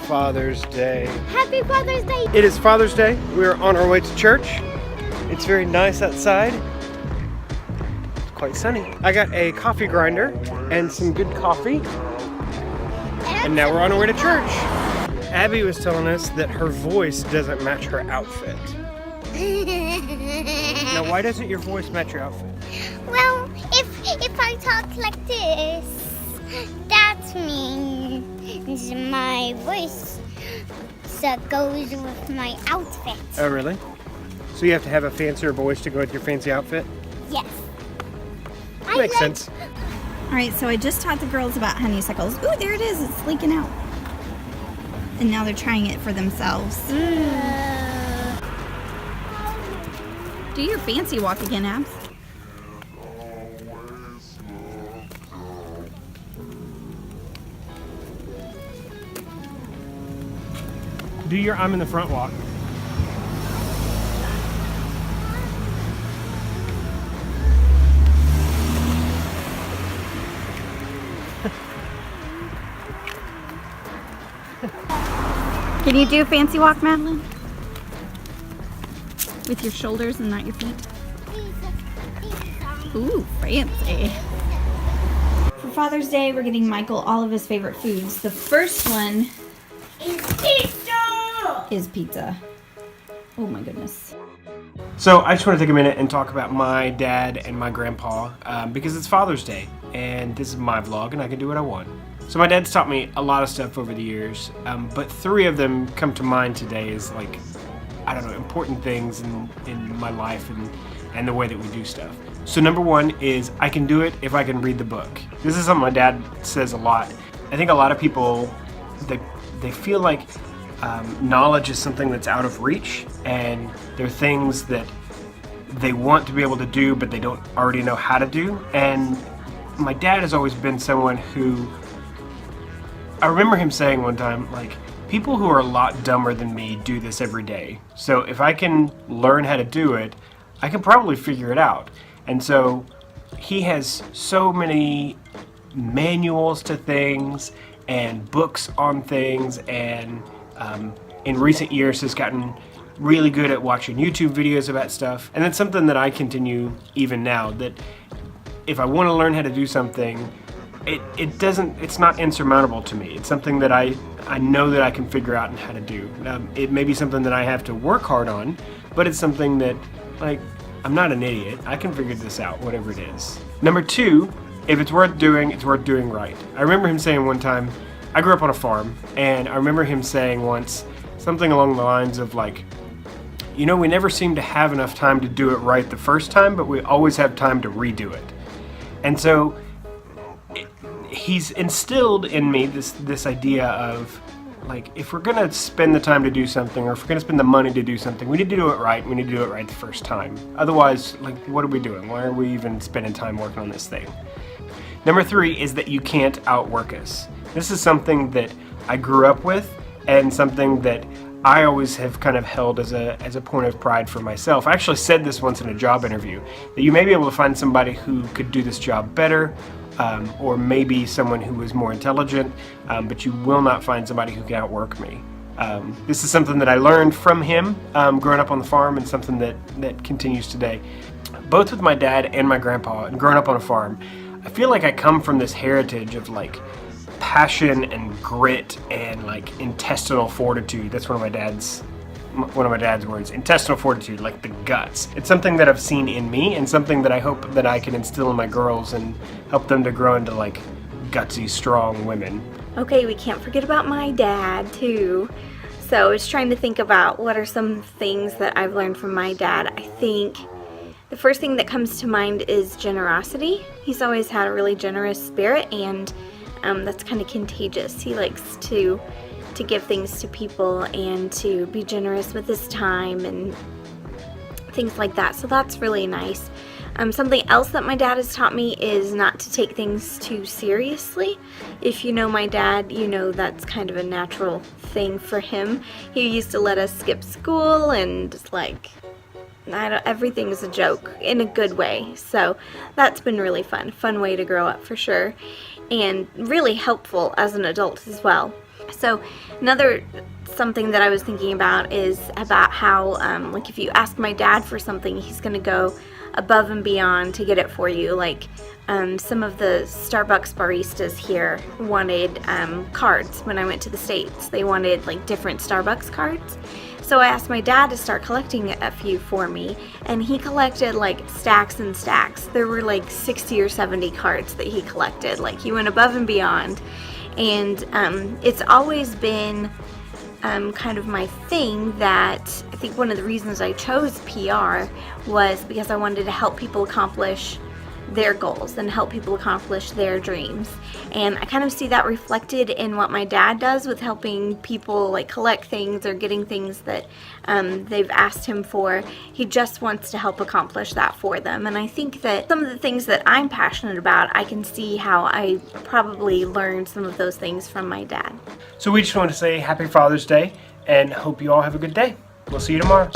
Father's Day. Happy Father's Day! It is Father's Day. We're on our way to church. It's very nice outside. It's quite sunny. I got a coffee grinder and some good coffee. And now we're on our way to church. Abby was telling us that her voice doesn't match her outfit. Now, why doesn't your voice match your outfit? Well, if I talk like this, that means my voice goes with my outfit. Oh, really? So you have to have a fancier voice to go with your fancy outfit? Yes. Makes sense. All right, so I just taught the girls about honeysuckles. Ooh, there it is. It's leaking out. And now they're trying it for themselves. Do your fancy walk again, Abs. Do your I'm in the front walk. Can you do a fancy walk, Madeline? With your shoulders and not your feet? Ooh, fancy. For Father's Day, we're getting Michael all of his favorite foods. The first one is pizza. Oh my goodness. So I just want to take a minute and talk about my dad and my grandpa because it's Father's Day and this is my vlog and I can do what I want. So my dad's taught me a lot of stuff over the years, but three of them come to mind today as like, I don't know, important things in my life and the way that we do stuff. So number one is I can do it if I can read the book. This is something my dad says a lot. I think a lot of people, they feel like knowledge is something that's out of reach, and there are things that they want to be able to do but they don't already know how to do. And my dad has always been someone who, I remember him saying one time, like, people who are a lot dumber than me do this every day. So if I can learn how to do it, I can probably figure it out. And so he has so many manuals to things and books on things, and in recent years has gotten really good at watching YouTube videos about stuff. And that's something that I continue even now, that if I want to learn how to do something, it's not insurmountable to me. It's something that I know that I can figure out and how to do. It may be something that I have to work hard on, but it's something that, like, I'm not an idiot. I can figure this out, whatever it is. Number two, if it's worth doing right. I remember him saying one time, I grew up on a farm, and I remember him saying once something along the lines of like, you know, we never seem to have enough time to do it right the first time, but we always have time to redo it. And so he's instilled in me this idea of, like, if we're gonna spend the time to do something, or if we're gonna spend the money to do something, we need to do it right. We need to do it right the first time. Otherwise, like, what are we doing? Why are we even spending time working on this thing? Number three is that you can't outwork us. This is something that I grew up with, and something that I always have kind of held as a point of pride for myself. I actually said this once in a job interview, that you may be able to find somebody who could do this job better, or maybe someone who is more intelligent, but you will not find somebody who can outwork me. This is something that I learned from him growing up on the farm, and something that continues today. Both with my dad and my grandpa, and growing up on a farm, I feel like I come from this heritage of like passion and grit and like intestinal fortitude. That's one of my dad's words, intestinal fortitude, like the guts. It's something that I've seen in me, and something that I hope that I can instill in my girls and help them to grow into like gutsy, strong women. Okay, we can't forget about my dad too. So I was trying to think about what are some things that I've learned from my dad. I think the first thing that comes to mind is generosity. He's always had a really generous spirit, and that's kind of contagious. He likes to give things to people and to be generous with his time and things like that. So that's really nice. Something else that my dad has taught me is not to take things too seriously. If you know my dad, you know that's kind of a natural thing for him. He used to let us skip school, and just like, everything's a joke in a good way. So that's been really fun way to grow up for sure, and really helpful as an adult as well. So another something that I was thinking about is about how like if you ask my dad for something, he's gonna go above and beyond to get it for you. Like some of the Starbucks baristas here wanted cards when I went to the States. They wanted like different Starbucks cards. So I asked my dad to start collecting a few for me, and he collected like stacks and stacks. There were like 60 or 70 cards that he collected. Like he went above and beyond. And it's always been kind of my thing that I think one of the reasons I chose PR was because I wanted to help people accomplish their goals and help people accomplish their dreams. And I kind of see that reflected in what my dad does with helping people like collect things or getting things that they've asked him for. He just wants to help accomplish that for them. And I think that some of the things that I'm passionate about, I can see how I probably learned some of those things from my dad. So we just want to say Happy Father's Day and hope you all have a good day. We'll see you tomorrow.